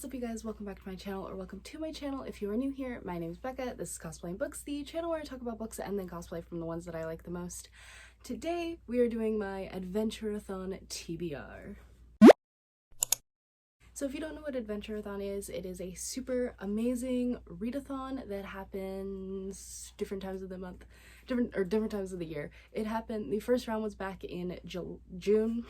What's up, you guys? Welcome back to my channel, or welcome to my channel if you are new here. My name is Becca. This is Cosplay.and.books, the channel where I talk about books and then cosplay from the ones that I like the most. Today we are doing my Adventurerathon TBR. So if you don't know what Adventurerathon is, it is a super amazing readathon that happens different times of the month, different times of the year. The first round was back in June.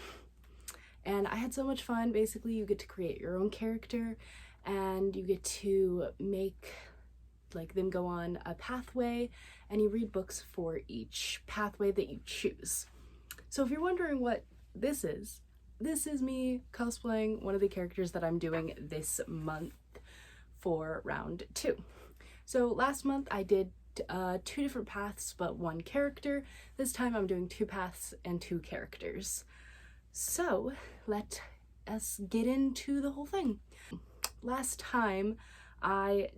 And I had so much fun. Basically, you get to create your own character and you get to make them go on a pathway, and you read books for each pathway that you choose. So if you're wondering what this is me cosplaying one of the characters that I'm doing this month for round 2. So last month I did 2 different paths but 1 character. This time I'm doing 2 paths and 2 characters. So let us get into the whole thing. Last time I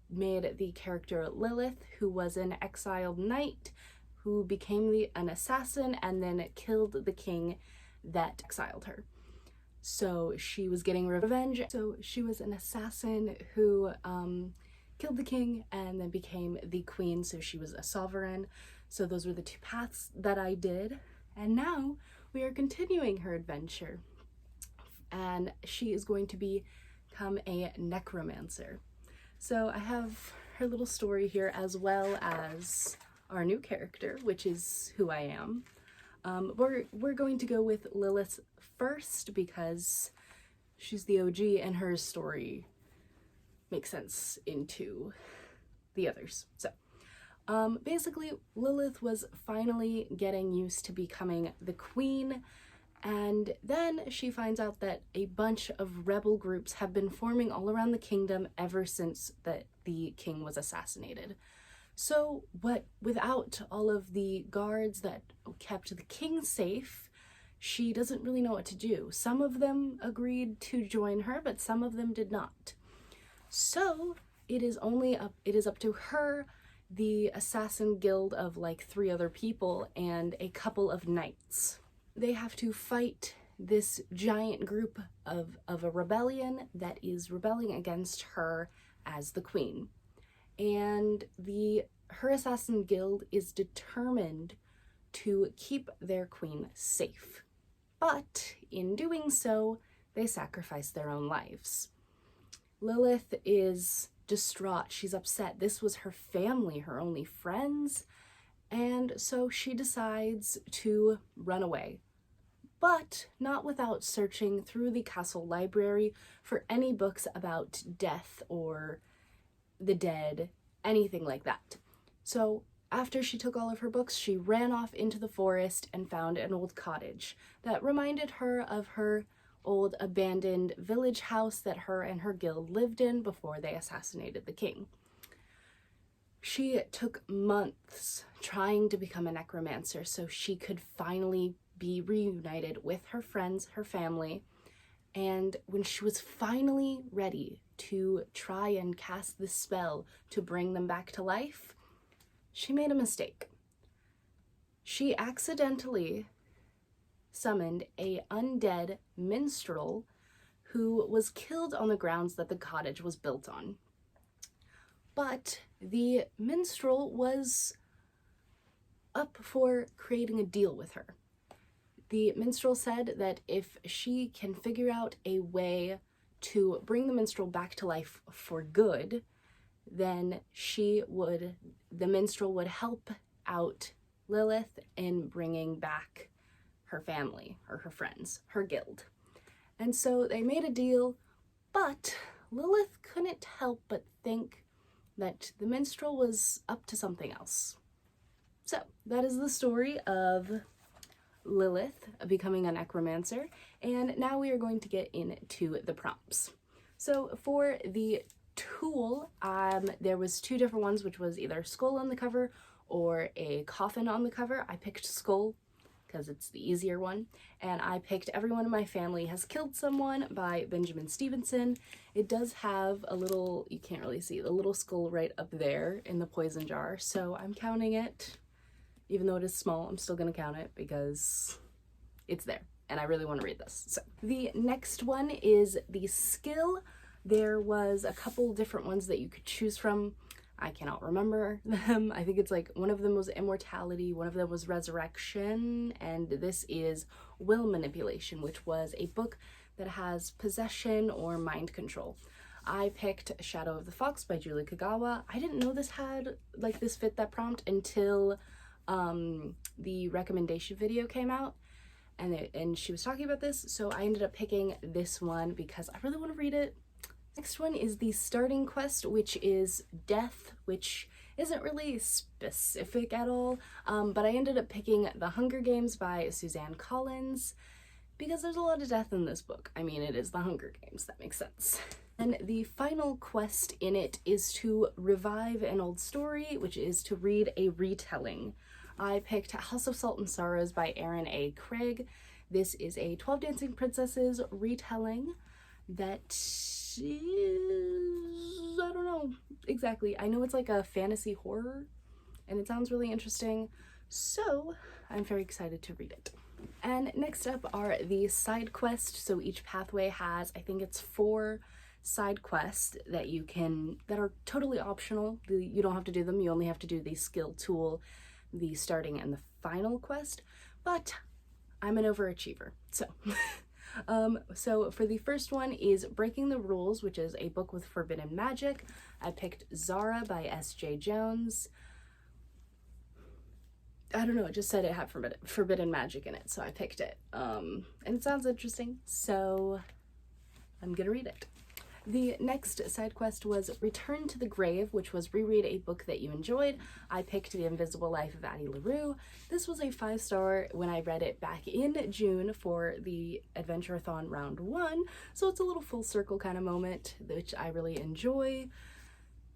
made the character Lilith, who was an exiled knight who became an assassin and then killed the king that exiled her. So she was getting revenge. So she was an assassin who killed the king and then became the queen, so she was a sovereign. So those were the 2 paths that I did. And now we are continuing her adventure, and she is going to become a necromancer. So I have her little story here, as well as our new character, which is who I am. We're going to go with Lilith first because she's the OG and her story makes sense into the others. So basically, Lilith was finally getting used to becoming the queen, and then she finds out that a bunch of rebel groups have been forming all around the kingdom ever since the king was assassinated. So without all of the guards that kept the king safe, she doesn't really know what to do. Some of them agreed to join her, but some of them did not. So it is up to her, the assassin guild of 3 other people, and a couple of knights. They have to fight this giant group of a rebellion that is rebelling against her as the queen. And her assassin guild is determined to keep their queen safe. But in doing so, they sacrifice their own lives. Lilith is distraught. She's upset. This was her family, her only friends, and so she decides to run away, but not without searching through the castle library for any books about death or the dead, anything like that. So after she took all of her books, she ran off into the forest and found an old cottage that reminded her of her old abandoned village house that her and her guild lived in before they assassinated the king. She took months trying to become a necromancer so she could finally be reunited with her friends, her family, and when she was finally ready to try and cast the spell to bring them back to life, she made a mistake. She accidentally summoned an undead minstrel who was killed on the grounds that the cottage was built on. But the minstrel was up for creating a deal with her. The minstrel said that if she can figure out a way to bring the minstrel back to life for good, then the minstrel would help out Lilith in bringing back her family, or her friends, her guild. And so they made a deal, but Lilith couldn't help but think that the minstrel was up to something else. So that is the story of Lilith becoming a necromancer, and now we are going to get into the prompts. So for the tool, there was 2 different ones, which was either skull on the cover or a coffin on the cover. I picked skull because it's the easier one, and I picked Everyone in My Family Has Killed Someone by Benjamin Stevenson. It does have a little, you can't really see, the little skull right up there in the poison jar, so I'm counting it. Even though it is small, I'm still gonna count it because it's there and I really want to read this. So the next one is the skill There was a couple different ones that you could choose from. I cannot remember them. I think it's like one of them was immortality, one of them was resurrection, and this is will manipulation, which was a book that has possession or mind control. I picked Shadow of the Fox by Julie Kagawa. I didn't know this had, like, this fit that prompt until the recommendation video came out, and she was talking about this, so I ended up picking this one because I really want to read it. Next one is the starting quest, which is death, which isn't really specific at all, but I ended up picking The Hunger Games by Suzanne Collins because there's a lot of death in this book. I mean, it is The Hunger Games, that makes sense. And the final quest in it is to revive an old story, which is to read a retelling. I picked House of Salt and Sorrows by Erin A. Craig. This is a 12 Dancing Princesses retelling that is, I don't know exactly. I know it's like a fantasy horror and it sounds really interesting, so I'm very excited to read it. And next up are the side quests. So each pathway has, I think it's 4 side quests that you can, that are totally optional. You don't have to do them. You only have to do the skill tool, the starting and the final quest, but I'm an overachiever. So so for the first one is Breaking the Rules, which is a book with forbidden magic. I picked Zara by S.J. Jones. I don't know, it just said it had forbidden magic in it, so I picked it. And it sounds interesting, so I'm gonna read it. The next side quest was Return to the Grave, which was reread a book that you enjoyed. I picked The Invisible Life of Addie LaRue. This was a 5-star when I read it back in June for the Adventurerathon round 1, so it's a little full circle kind of moment, which I really enjoy.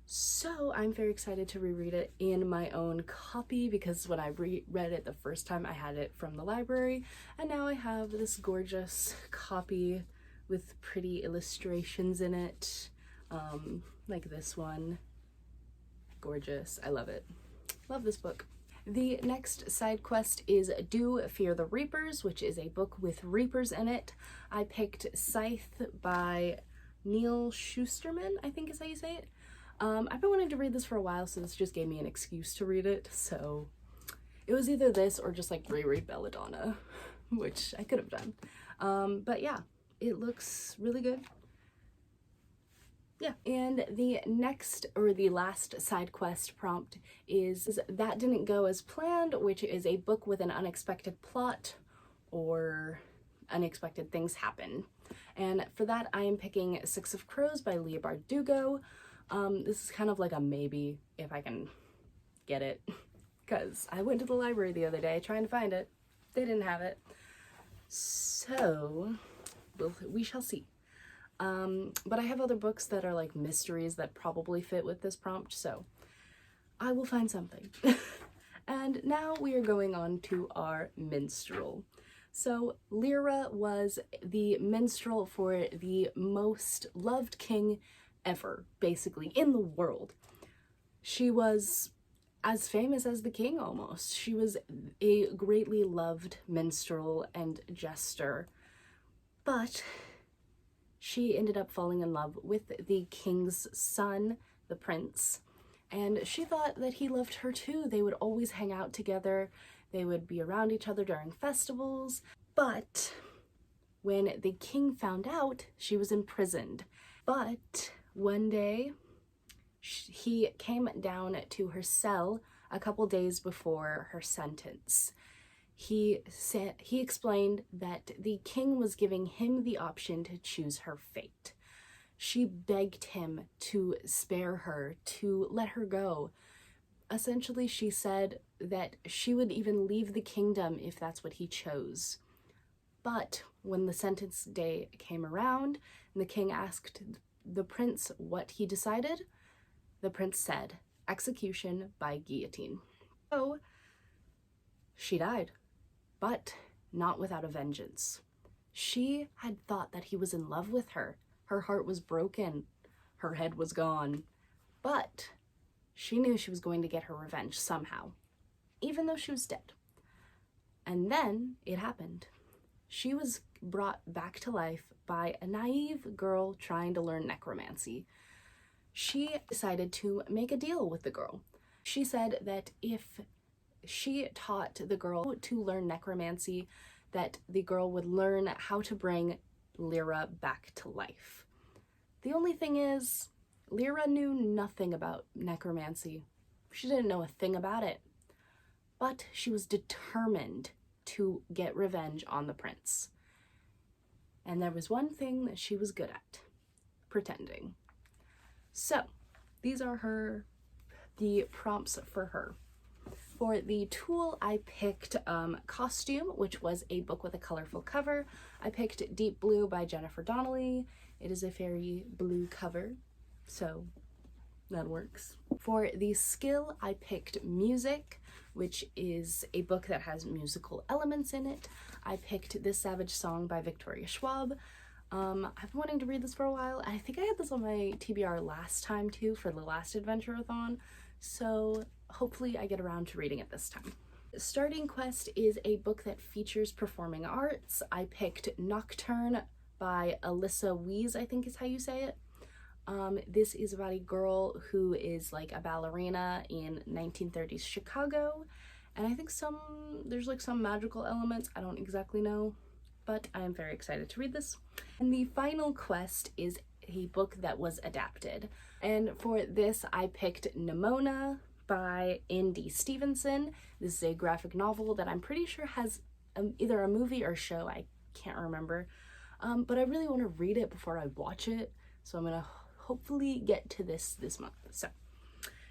So I'm very excited to reread it in my own copy because when I read it the first time I had it from the library, and now I have this gorgeous copy with pretty illustrations in it, like this one. Gorgeous. I love it. Love this book. The next side quest is Do Fear the Reapers, which is a book with reapers in it. I picked Scythe by Neil Schusterman, I think is how you say it. I've been wanting to read this for a while, so this just gave me an excuse to read it, so it was either this or just like reread Belladonna, which I could have done. But yeah, it looks really good. Yeah, and the next, or the last side quest prompt is That Didn't Go As Planned, which is a book with an unexpected plot or unexpected things happen. And for that, I am picking Six of Crows by Leigh Bardugo. This is kind of like a maybe if I can get it, because I went to the library the other day trying to find it. They didn't have it. So we shall see. But I have other books that are like mysteries that probably fit with this prompt, so I will find something. And now we are going on to our minstrel. So Lyra was the minstrel for the most loved king ever, basically, in the world. She was as famous as the king almost. She was a greatly loved minstrel and jester, but she ended up falling in love with the king's son, the prince, and she thought that he loved her too. They would always hang out together, they would be around each other during festivals, but when the king found out, she was imprisoned. But one day, he came down to her cell a couple days before her sentence. He explained that the king was giving him the option to choose her fate. She begged him to spare her, to let her go. Essentially, she said that she would even leave the kingdom if that's what he chose. But when the sentence day came around and the king asked the prince what he decided, the prince said, execution by guillotine. So she died, but not without a vengeance. She had thought that he was in love with her. Her heart was broken. Her head was gone. But she knew she was going to get her revenge somehow, even though she was dead. And then it happened. She was brought back to life by a naive girl trying to learn necromancy. She decided to make a deal with the girl. She said that if she taught the girl to learn necromancy, that the girl would learn how to bring Lyra back to life. The only thing is, Lyra knew nothing about necromancy. She didn't know a thing about it. But she was determined to get revenge on the prince. And there was one thing that she was good at: pretending. So, these are the prompts for her. For the tool, I picked Costume, which was a book with a colorful cover. I picked Deep Blue by Jennifer Donnelly. It is a fairy blue cover, so that works. For the skill, I picked Music, which is a book that has musical elements in it. I picked This Savage Song by Victoria Schwab. I've been wanting to read this for a while. I think I had this on my TBR last time too, for the last Adventurerathon, so hopefully I get around to reading it this time. Starting Quest is a book that features performing arts. I picked Nocturne by Alyssa Wees, I think is how you say it. This is about a girl who is like a ballerina in 1930s Chicago, and I think there's like some magical elements, I don't exactly know, but I am very excited to read this. And the final quest is a book that was adapted, and for this I picked Nimona by N.D. Stevenson. This is a graphic novel that I'm pretty sure has either a movie or show, I can't remember, but I really want to read it before I watch it, so I'm gonna hopefully get to this month. So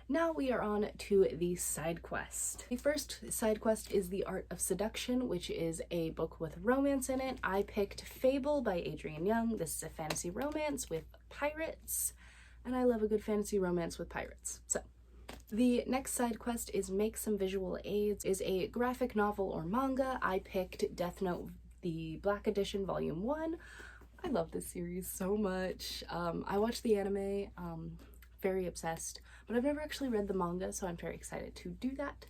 now we are on to the side quest. The first side quest is The Art of Seduction, which is a book with romance in it. I picked Fable by Adrienne Young. This is a fantasy romance with pirates, and I love a good fantasy romance with pirates. So the next side quest is Make Some Visual Aids, is a graphic novel or manga. I picked Death Note, the Black Edition, Volume 1. I love this series so much. I watched the anime, very obsessed, but I've never actually read the manga, so I'm very excited to do that.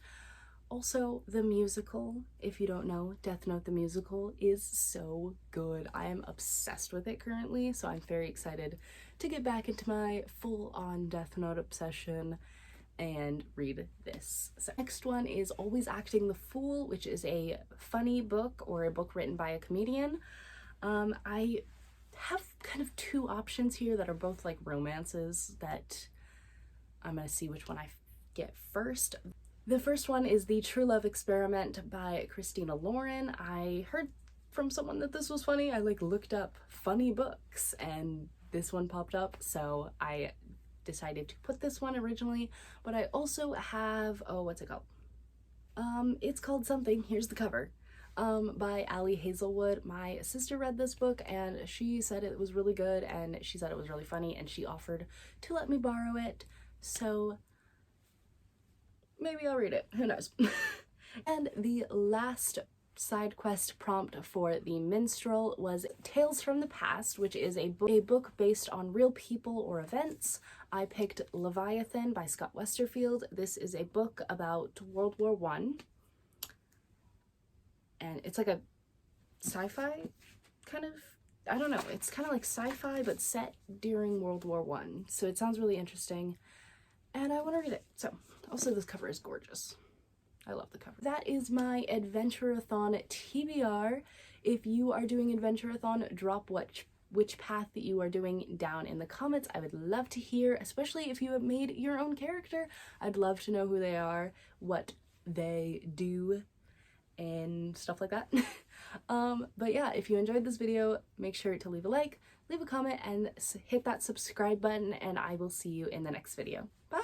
Also, the musical, if you don't know, Death Note the musical is so good. I am obsessed with it currently, so I'm very excited to get back into my full-on Death Note obsession and read this. So next one is Always Acting the Fool, which is a funny book or a book written by a comedian. I have kind of two options here that are both like romances that I'm gonna see which one I get first. The first one is The True Love Experiment by Christina Lauren. I heard from someone that this was funny. I like looked up funny books and this one popped up, so I decided to put this one originally, but I also have, oh, what's it called? It's called something, here's the cover. By Ali Hazelwood. My sister read this book and she said it was really good and she said it was really funny and she offered to let me borrow it, so maybe I'll read it, who knows. And the last side quest prompt for the minstrel was Tales from the Past, which is a book based on real people or events. I picked Leviathan by Scott Westerfield. This is a book about World War I. And it's like a sci-fi kind of, I don't know, it's kind of like sci-fi but set during World War I. So it sounds really interesting and I want to read it. So also this cover is gorgeous. I love the cover. That is my Adventurerathon TBR. If you are doing Adventurerathon, drop which path that you are doing down in the comments. I would love to hear, especially if you have made your own character. I'd love to know who they are, what they do, and stuff like that. But yeah, if you enjoyed this video, make sure to leave a like, leave a comment, and hit that subscribe button, and I will see you in the next video. Bye!